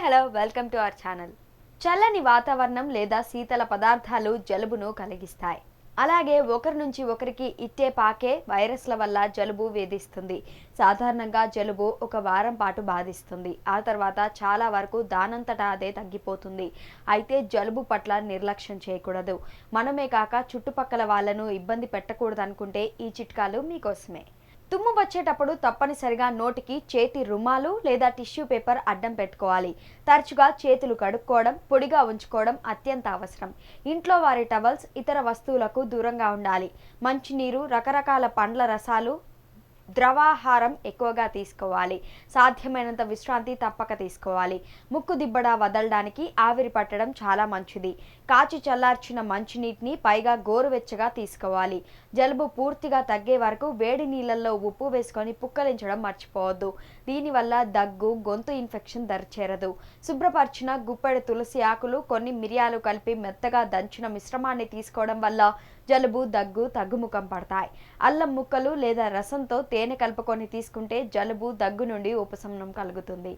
Hello welcome to our channel. చల్లని వాతావరణం లేదా శీతల పదార్థాలు జలుబును కలిగిస్తాయి. అలాగే ఒకరి నుంచి ఒకరికి ఇట్టే పాకే వైరస్ల వల్ల జలుబు వేధిస్తుంది. సాధారణంగా జలుబు ఒక వారం పాటు బాధిస్తుంది. ఆ తర్వాత చాలా వరకు దానంతటా అదే తగ్గిపోతుంది. అయితే జలుబు పట్ల నిర్లక్ష్యం చేయకూడదు. మనమే కాక చుట్టుపక్కల వాళ్ళను ఇబ్బంది పెట్టకూడదనుకుంటే ఈ చిట్కాలు మీకోసమే. తుమ్ము వచ్చేటప్పుడు తప్పనిసరిగా నోటికి చేతి రుమాలు లేదా టిష్యూ పేపర్ అడ్డం పెట్టుకోవాలి. తరచుగా చేతులు కడుక్కోవడం, పొడిగా ఉంచుకోవడం అత్యంత అవసరం. ఇంట్లో వారి టవల్స్, ఇతర వస్తువులకు దూరంగా ఉండాలి. మంచినీరు, రకరకాల పండ్ల రసాలు, ద్రవాహారం ఎక్కువగా తీసుకోవాలి. సాధ్యమైనంత విశ్రాంతి తప్పక తీసుకోవాలి. ముక్కు దిబ్బడ వదలడానికి ఆవిరి పట్టడం చాలా మంచిది. కాచి చల్లార్చిన మంచినీటిని పైగా గోరువెచ్చగా తీసుకోవాలి. జలుబు పూర్తిగా తగ్గే వరకు వేడి నీళ్ళల్లో ఉప్పు వేసుకొని పుక్కలించడం మర్చిపోవద్దు. దీనివల్ల దగ్గు, గొంతు ఇన్ఫెక్షన్ దరిచేరదు. శుభ్రపరిచిన గుప్పెడు తులసి ఆకులు, కొన్ని మిరియాలు కలిపి మెత్తగా దంచిన మిశ్రమాన్ని తీసుకోవడం వల్ల జలుబు, దగ్గు తగ్గుముఖం పడతాయి. అల్లం ముక్కలు లేదా రసంతో తేనె కలుపుకొని తీసుకుంటే జలుబు, దగ్గు నుండి ఉపశమనం కలుగుతుంది.